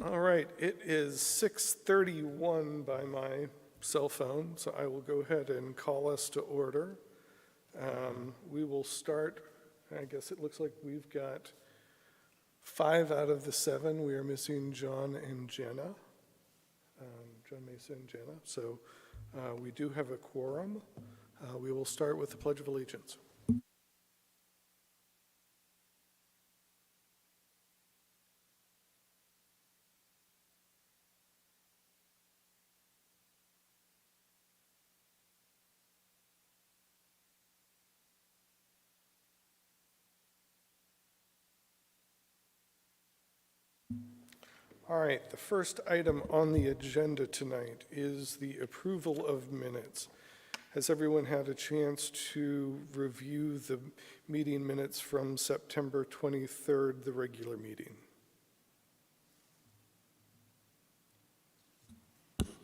All right, it is 6:31 by my cell phone, so I will go ahead and call us to order. We will start, I guess it looks like we've got 5 out of the 7. We are missing John and Jenna, John Mesa and Jenna. So we do have a quorum. We will start with the Pledge of Allegiance. All right, the first item on the agenda tonight is the approval of minutes. Has everyone had a chance to review the meeting minutes from September 23rd, the regular meeting?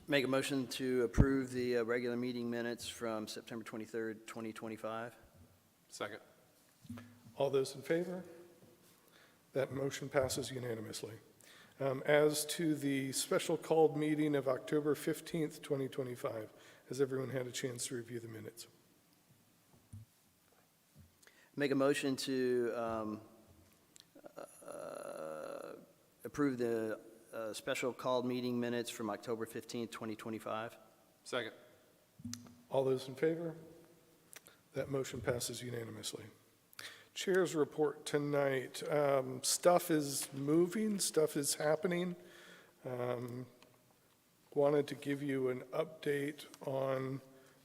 Make a motion to approve the regular meeting minutes from September 23rd, 2025. Second. All those in favor? That motion passes unanimously. As to the special called meeting of October 15th, 2025, has everyone had a chance to review the minutes? Make a motion to approve the special called meeting minutes from October 15th, 2025. Second. All those in favor? That motion passes unanimously. Chair's report tonight. Stuff is moving, stuff is happening. Wanted to give you an update on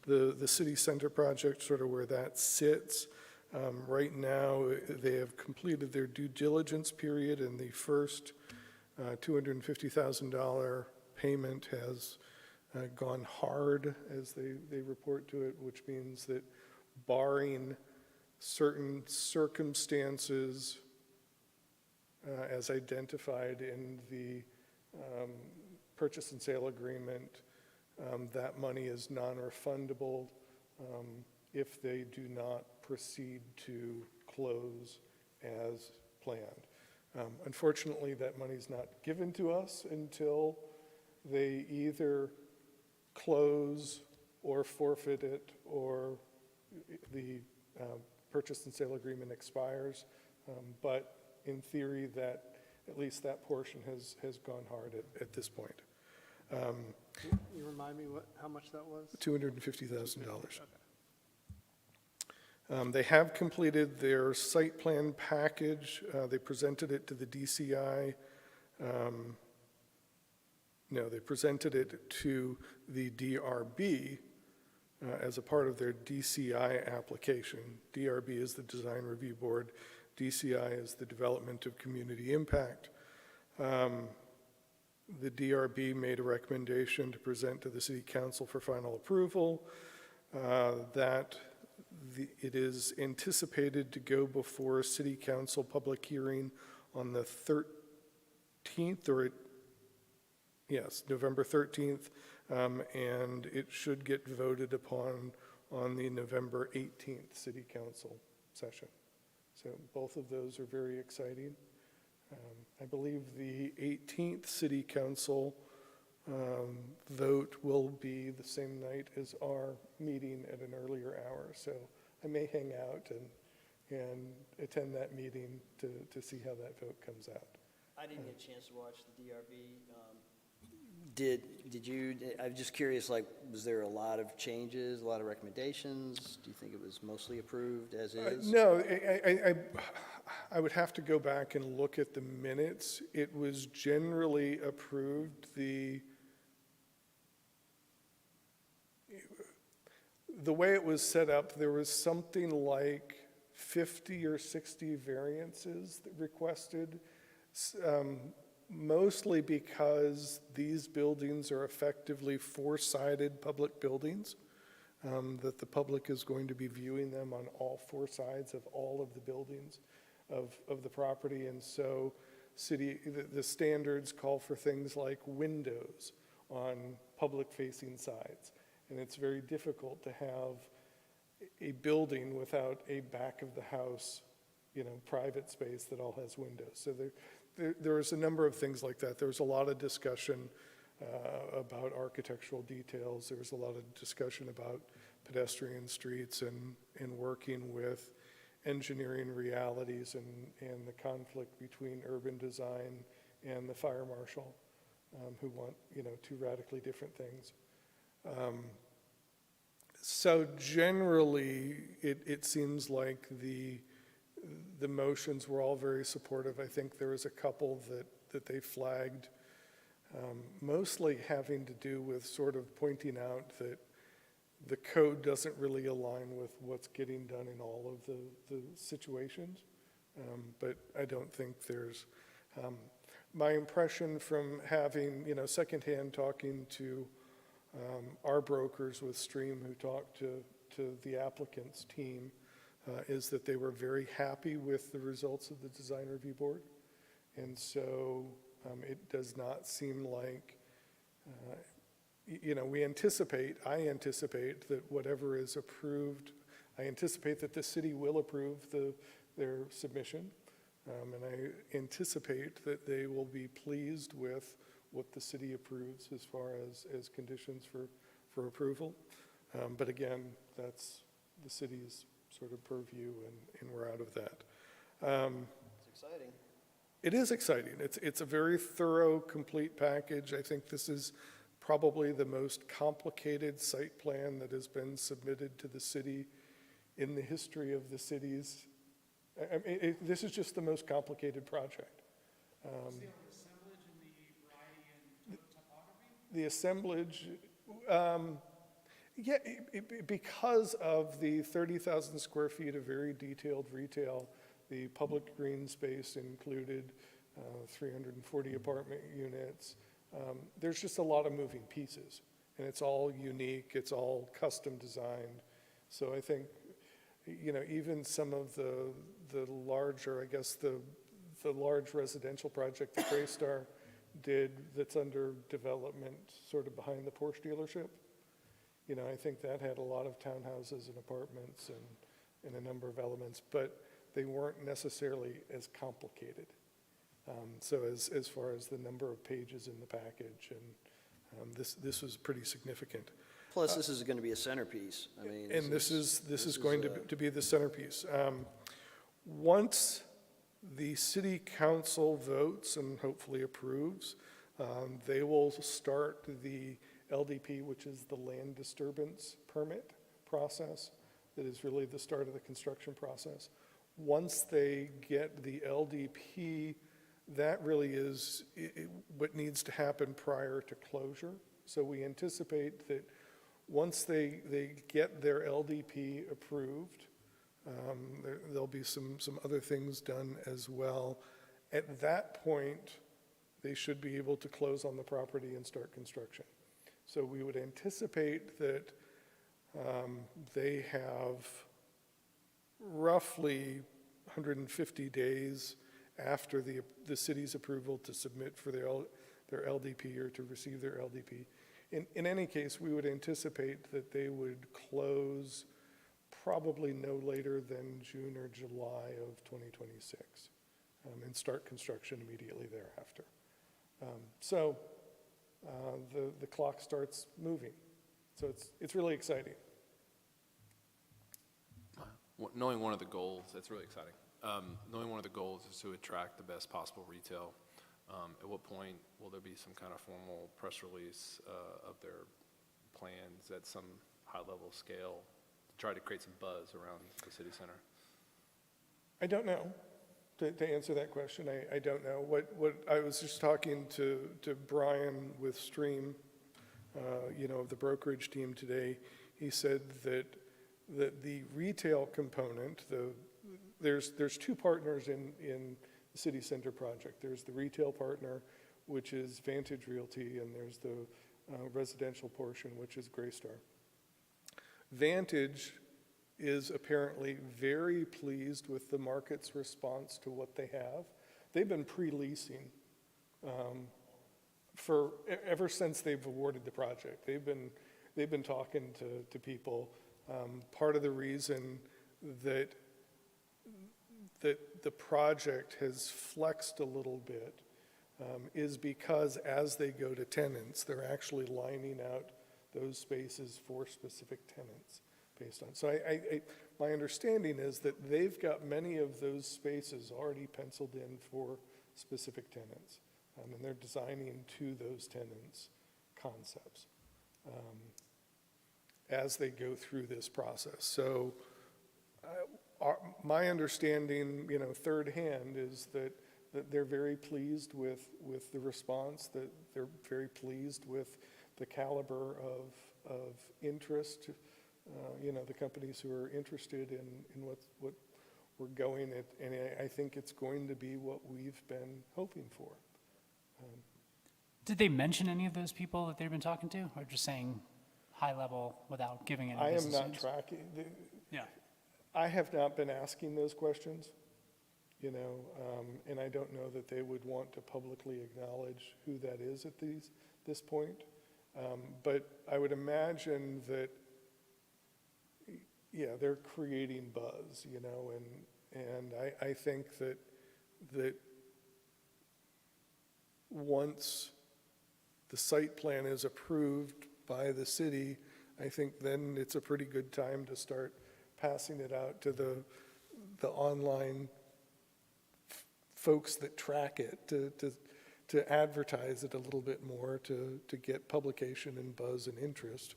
the city center project, sort of where that sits. Right now, they have completed their due diligence period, and the first $250,000 payment has gone hard, as they report to it, which means that barring certain circumstances as identified in the purchase and sale agreement, that money is non-refundable if they do not proceed to close as planned. Unfortunately, that money is not given to us until they either close or forfeit it, or the purchase and sale agreement expires, but in theory, that at least that portion has gone hard at this point. You remind me how much that was? $250,000. They have completed their site plan package. They presented it to the DCI. They presented it to the DRB as a part of their DCI application. DRB is the Design Review Board. DCI is the Development of Community Impact. The DRB made a recommendation to present to the City Council for final approval that it is anticipated to go before City Council public hearing on the 13th, November 13th, and it should get voted upon on the November 18th City Council session. So both of those are very exciting. I believe the 18th City Council vote will be the same night as our meeting at an earlier hour. So I may hang out and attend that meeting to see how that vote comes out. I didn't get a chance to watch the DRB. Did you, I'm just curious, was there a lot of changes, a lot of recommendations? Do you think it was mostly approved as is? No, I would have to go back and look at the minutes. It was generally approved. The way it was set up, there was something like 50 or 60 variances that requested, mostly because these buildings are effectively four-sided public buildings, that the public is going to be viewing them on all four sides of all of the buildings of the property. And so the standards call for things like windows on public-facing sides. And it's very difficult to have a building without a back of the house, private space that all has windows. So there was a number of things like that. There was a lot of discussion about architectural details. There was a lot of discussion about pedestrian streets and working with engineering realities and the conflict between urban design and the fire marshal, who want, two radically different things. So generally, it seems like the motions were all very supportive. I think there was a couple that they flagged, mostly having to do with sort of pointing out that the code doesn't really align with what's getting done in all of the situations. But I don't think there's, my impression from having, secondhand talking to our brokers with Stream who talked to the applicant's team, is that they were very happy with the results of the design review board. And so it does not seem like, I anticipate that whatever is approved, I anticipate that the city will approve their submission. And I anticipate that they will be pleased with what the city approves as far as conditions for approval. But again, that's the city's sort of purview, and we're out of that. It's exciting. It is exciting. It's a very thorough, complete package. I think this is probably the most complicated site plan that has been submitted to the city in the history of the cities. I mean, this is just the most complicated project. The assemblage, yeah, because of the 30,000 square feet of very detailed retail, the public green space included 340 apartment units. There's just a lot of moving pieces, and it's all unique, it's all custom designed. So I think, even some of the larger, I guess the large residential project that Greystar did that's under development sort of behind the Porsche dealership, I think that had a lot of townhouses and apartments and a number of elements, but they weren't necessarily as complicated. So as far as the number of pages in the package, and this was pretty significant. Plus, this is going to be a centerpiece. I mean, And this is going to be the centerpiece. Once the city council votes and hopefully approves, they will start the LDP, which is the land disturbance permit process. That is really the start of the construction process. Once they get the LDP, that really is what needs to happen prior to closure. So we anticipate that once they get their LDP approved, there'll be some other things done as well. At that point, they should be able to close on the property and start construction. So we would anticipate that they have roughly 150 days after the city's approval to submit for their LDP or to receive their LDP. In any case, we would anticipate that they would close probably no later than June or July of 2026 and start construction immediately thereafter. So the clock starts moving. So it's really exciting. Knowing one of the goals, that's really exciting. Knowing one of the goals is to attract the best possible retail. At what point will there be some kind of formal press release of their plans at some high-level scale to try to create some buzz around the city center? I don't know. To answer that question, I don't know. What I was just talking to Brian with Stream, of the brokerage team today. He said that the retail component, there's two partners in the city center project. There's the retail partner, which is Vantage Realty, and there's the residential portion, which is Greystar. Vantage is apparently very pleased with the market's response to what they have. They've been pre-leasing ever since they've awarded the project. They've been talking to people. Part of the reason that that the project has flexed a little bit is because as they go to tenants, they're actually lining out those spaces for specific tenants based on. So my understanding is that they've got many of those spaces already penciled in for specific tenants. And they're designing to those tenants' concepts as they go through this process. So my understanding, third hand, is that they're very pleased with the response, that they're very pleased with the caliber of interest, the companies who are interested in what we're going at, and I think it's going to be what we've been hoping for. Did they mention any of those people that they've been talking to, or just saying high level without giving any I am business not names? tracking, Yeah. I have not been asking those questions, and I don't know that they would want to publicly acknowledge who that is at this point. But I would imagine that, yeah, they're creating buzz, and I think that once the site plan is approved by the city, I think then it's a pretty good time to start passing it out to the online folks that track it, to advertise it a little bit more, to get publication and buzz and interest.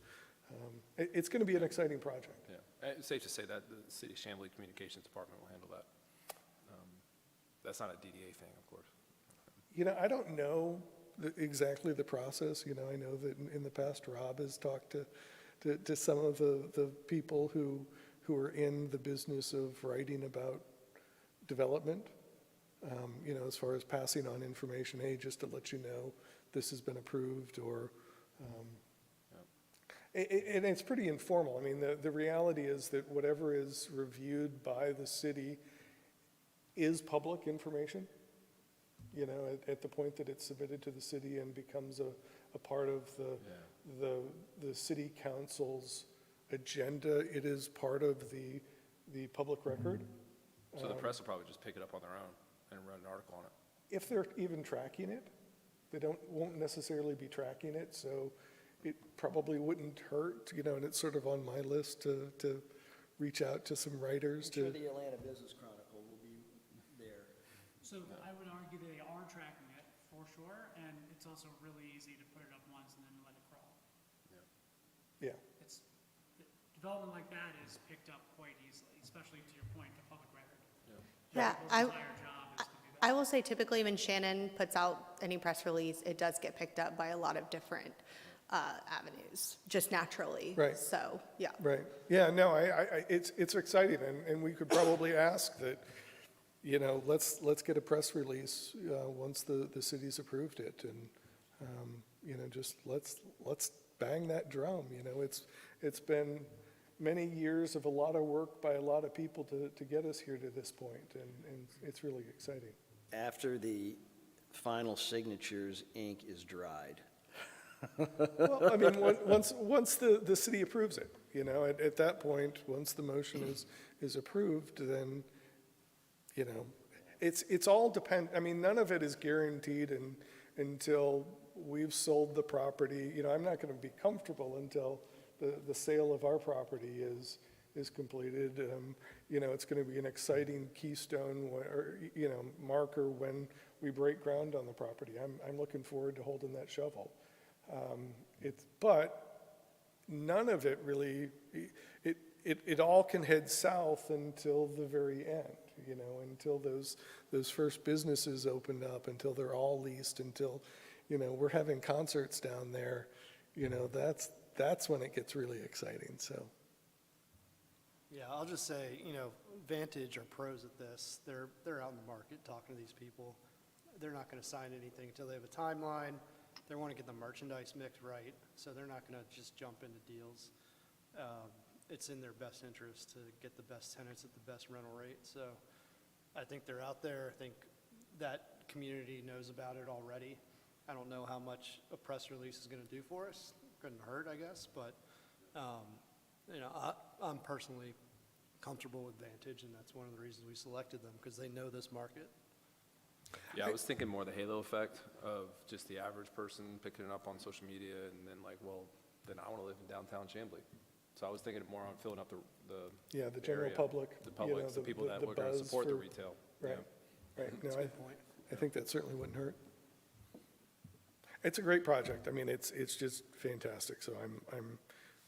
It's going to be an exciting project. Yeah, it's safe to say that the city Chamblee Communications Department will handle that. That's not a DDA thing, of course. I don't know exactly the process. I know that in the past, Rob has talked to some of the people who are in the business of writing about development, as far as passing on information, hey, just to let you know, this has been approved, or, and it's pretty informal. I mean, the reality is that whatever is reviewed by the city is public information, at the point that it's submitted to the city and becomes a part of the city council's agenda. It is part of the public record. So the press will probably just pick it up on their own and run an article on it. If they're even tracking it, they won't necessarily be tracking it, so it probably wouldn't hurt, and it's sort of on my list to reach out to some writers I'm sure to. the Atlanta Business Chronicle will be there. So I would argue they are tracking it for sure, and it's also really easy to put it up once and then let it crawl. Yeah, Development like that is picked up quite easily, especially to your point, the public record. Yeah, People's entire job is to do that. I will say typically when Shannon puts out any press release, it does get picked up by a lot of different avenues, just naturally. Right. So, yeah. right. Yeah, no, it's exciting, and we could probably ask that, let's get a press release once the city's approved it, and just let's bang that drum. It's been many years of a lot of work by a lot of people to get us here to this point, and it's really exciting. After the final signatures, ink is dried. Well, I mean, once the city approves it, at that point, once the motion is approved, then, it's all I mean, none of it is guaranteed until we've sold the property. I'm not going to be comfortable until the sale of our property is completed. It's going to be an exciting keystone or marker when we break ground on the property. I'm looking forward to holding that shovel. But none of it really, it all can head south until the very end, until those first businesses open up, until they're all leased, until, we're having concerts down there, that's when it gets really exciting, so. Yeah, I'll just say, Vantage are pros at this. They're out in the market talking to these people. They're not going to sign anything until they have a timeline. They want to get the merchandise mix right, so they're not going to just jump into deals. It's in their best interest to get the best tenants at the best rental rate. So I think they're out there. I think that community knows about it already. I don't know how much a press release is going to do for us. Couldn't hurt, I guess, but I'm personally comfortable with Vantage, and that's one of the reasons we selected them, because they know this market. Yeah, I was thinking more the halo effect of just the average person picking it up on social media and then like, well, then I want to live in downtown Chamblee. So I was thinking more on filling up the Yeah, the general area, public. the you public, know, the people that the were going to buzz support the for- retail. Right, Yeah. right. No, That's a good point. I think that certainly wouldn't hurt. It's a great project. I mean, it's just fantastic. So I'm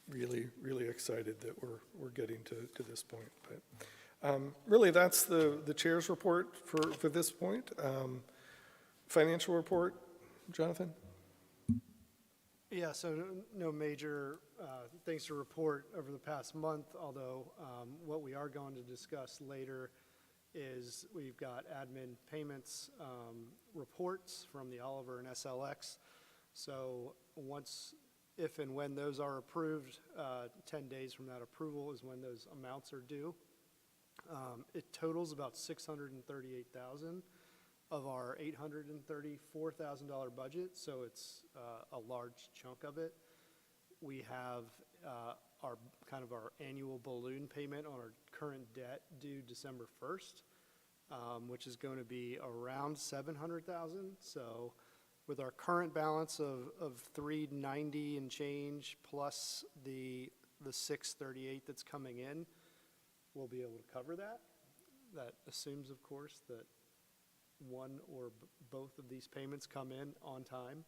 really, really excited that we're getting to this point. But really, that's the chair's report for this point. Financial report, Jonathan? Yeah, so no major things to report over the past month, although what we are going to discuss later is we've got admin payments reports from the Oliver and SLX. So once, if and when those are approved, 10 days from that approval is when those amounts are due. It totals about $638,000 of our $834,000 budget, so it's a large chunk of it. We have our annual balloon payment on our current debt due December 1st, which is going to be around $700,000. So with our current balance of $390 and change plus the $638 that's coming in, we'll be able to cover that. That assumes, of course, that one or both of these payments come in on time.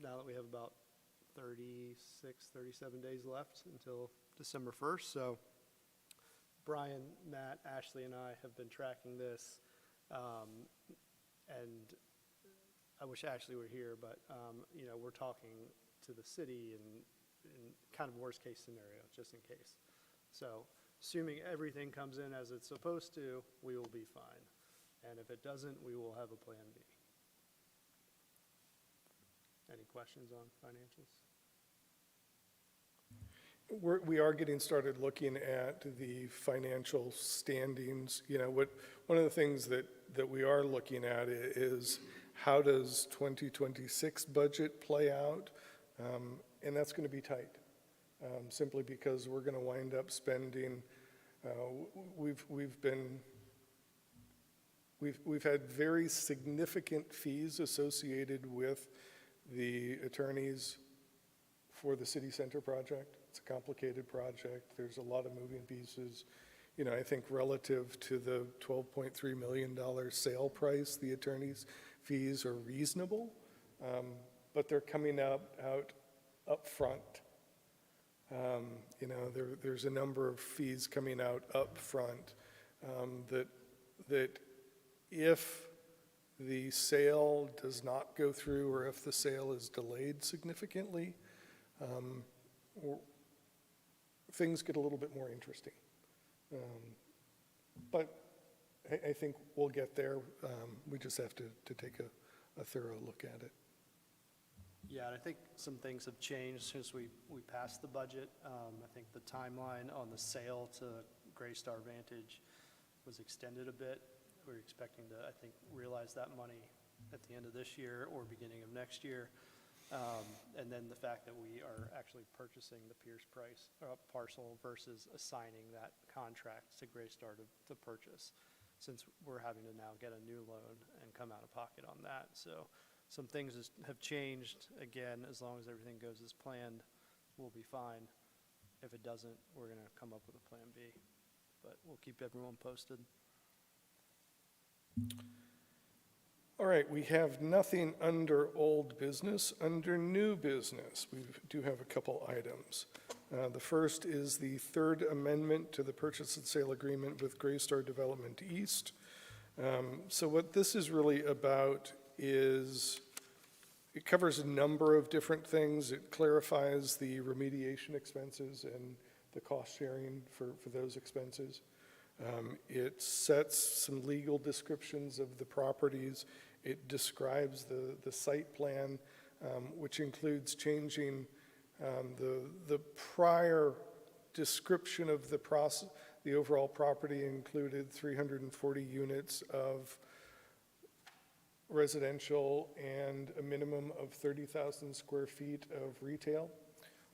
Now that we have about 36, 37 days left until December 1st. So Brian, Matt, Ashley, and I have been tracking this. And I wish Ashley were here, but, we're talking to the city in kind of worst case scenario, just in case. So assuming everything comes in as it's supposed to, we will be fine. And if it doesn't, we will have a plan B. Any questions on financials? We are getting started looking at the financial standings. One of the things that we are looking at is how does 2026 budget play out? And that's going to be tight, simply because we're going to wind up spending, we've had very significant fees associated with the attorneys for the city center project. It's a complicated project. There's a lot of moving pieces. I think relative to the $12.3 million sale price, the attorney's fees are reasonable, but they're coming out up front. There's a number of fees coming out up front that if the sale does not go through or if the sale is delayed significantly, things get a little bit more interesting. But I think we'll get there. We just have to take a thorough look at it. Yeah, and I think some things have changed since we passed the budget. I think the timeline on the sale to Greystar Vantage was extended a bit. We're expecting to, I think, realize that money at the end of this year or beginning of next year. And then the fact that we are actually purchasing the Pierce Price parcel versus assigning that contract to Greystar to purchase, since we're having to now get a new loan and come out of pocket on that. So some things have changed. Again, as long as everything goes as planned, we'll be fine. If it doesn't, we're going to come up with a plan B. But we'll keep everyone posted. All right, we have nothing under old business. Under new business, we do have a couple items. The first is the third amendment to the purchase and sale agreement with Greystar Development East. So what this is really about is it covers a number of different things. It clarifies the remediation expenses and the cost sharing for those expenses. It sets some legal descriptions of the properties. It describes the site plan, which includes changing the prior description of the overall property included 340 units of residential and a minimum of 30,000 square feet of retail.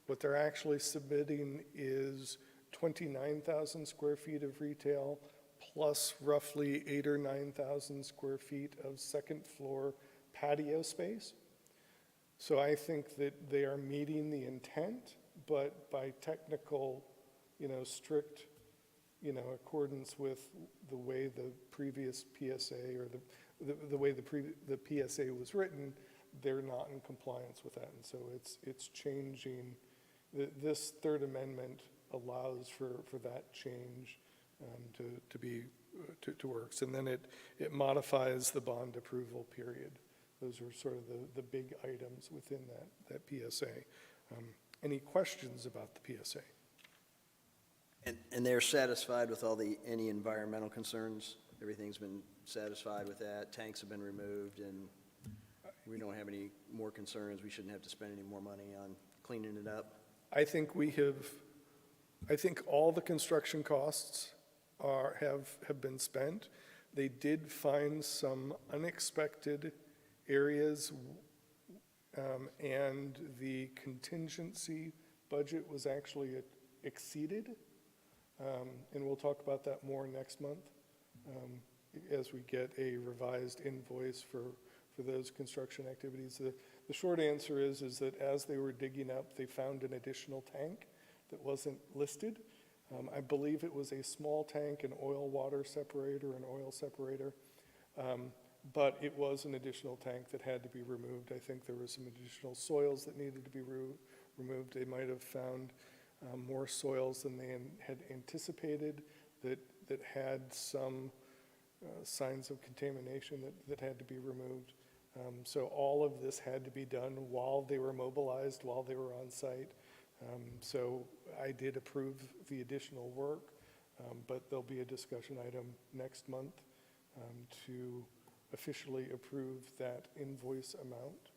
What they're actually submitting is 29,000 square feet of retail, plus roughly 8,000 or 9,000 square feet of second floor patio space. So I think that they are meeting the intent, but by technical, strict, accordance with the way the previous PSA or the way the PSA was written, they're not in compliance with that. And so it's changing. This third amendment allows for that change to works. And then it modifies the bond approval period. Those are sort of the big items within that PSA. Any questions about the PSA? And they're satisfied with any environmental concerns? Everything's been satisfied with that? Tanks have been removed, and we don't have any more concerns? We shouldn't have to spend any more money on cleaning it up? I think I think all the construction costs have been spent. They did find some unexpected areas, and the contingency budget was actually exceeded. And we'll talk about that more next month as we get a revised invoice for those construction activities. The short answer is that as they were digging up, they found an additional tank that wasn't listed. I believe it was a small tank, an oil-water separator, an oil separator, but it was an additional tank that had to be removed. I think there were some additional soils that needed to be removed. They might have found more soils than they had anticipated that had some signs of contamination that had to be removed. So all of this had to be done while they were mobilized, while they were on site. So I did approve the additional work, but there'll be a discussion item next month to officially approve that invoice amount.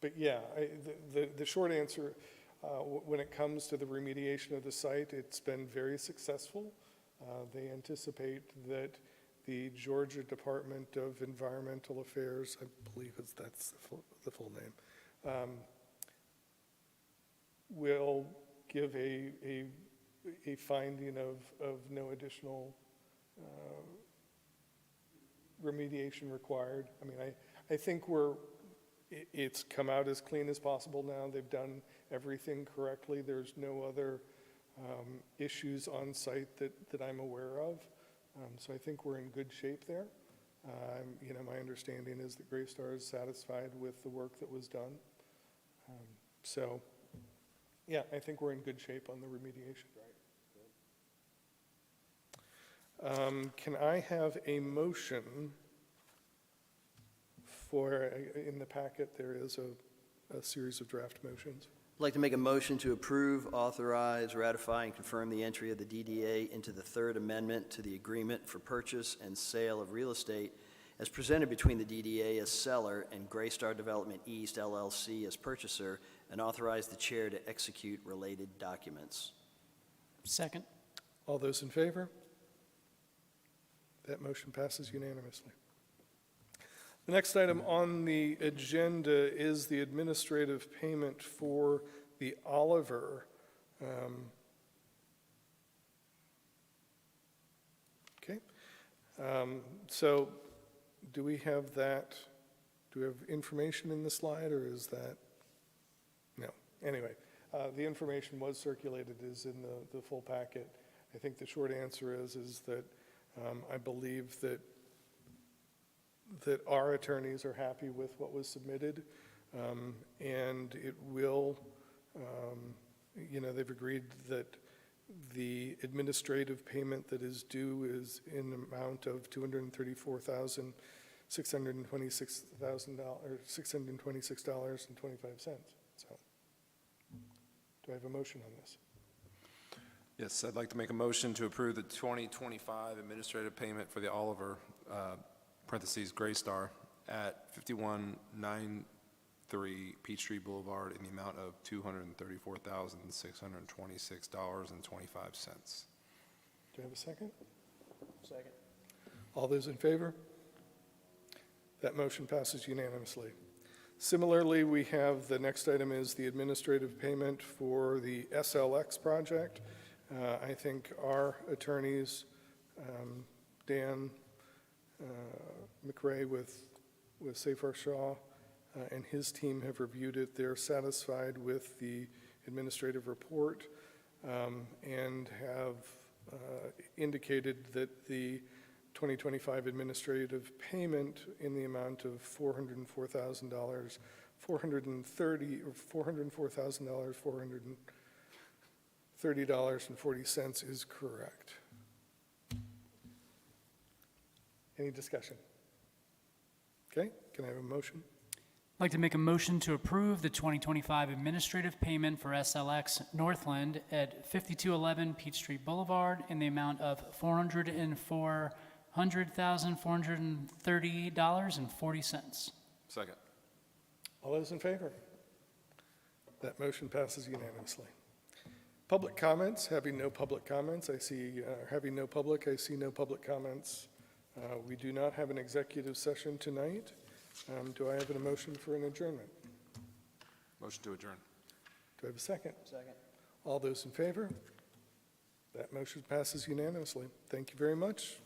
But yeah, the short answer, when it comes to the remediation of the site, it's been very successful. They anticipate that the Georgia Department of Environmental Affairs, I believe that's the full name, will give a finding of no additional remediation required. I mean, I think it's come out as clean as possible now. They've done everything correctly. There's no other issues on site that I'm aware of. So I think we're in good shape there. My understanding is that Greystar is satisfied with the work that was done. So, yeah, I think we're in good shape on the remediation. Can I have a motion in the packet, there is a series of draft motions. I'd like to make a motion to approve, authorize, ratify, and confirm the entry of the DDA into the Third Amendment to the Agreement for Purchase and Sale of Real Estate as presented between the DDA as seller and Greystar Development East LLC as purchaser, and authorize the chair to execute related documents. Second. All those in favor? That motion passes unanimously. The next item on the agenda is the administrative payment for the Oliver. Okay. So do we have that? Do we have information in the slide, or is that? No. Anyway, the information was circulated, is in the full packet. I think the short answer is that I believe that our attorneys are happy with what was submitted, and it will, they've agreed that the administrative payment that is due is in the amount of $234,626.25. So, do I have a motion on this? Yes, I'd like to make a motion to approve the 2025 administrative payment for the Oliver, parentheses, Greystar, at 5193 Peachtree Boulevard in the amount of $234,626.25. Do I have a second? Second. All those in favor? That motion passes unanimously. Similarly, we have the next item is the administrative payment for the SLX project I think our attorneys, Dan McRae with Seyfarth Shaw and his team have reviewed it. They're satisfied with the administrative report and have indicated that the 2025 administrative payment in the amount of $404,000, $430,430.40 is correct. Any discussion? Okay, can I have a motion? I'd like to make a motion to approve the 2025 administrative payment for SLX Northland at 5211 Peachtree Boulevard in the amount of $404,430.40. Second. All those in favor? That motion passes unanimously. Public comments, having no public comments, I see no public comments. We do not have an executive session tonight. Do I have a motion for an adjournment? Motion to adjourn. Do I have a second? Second. All those in favor? That motion passes unanimously. Thank you very much.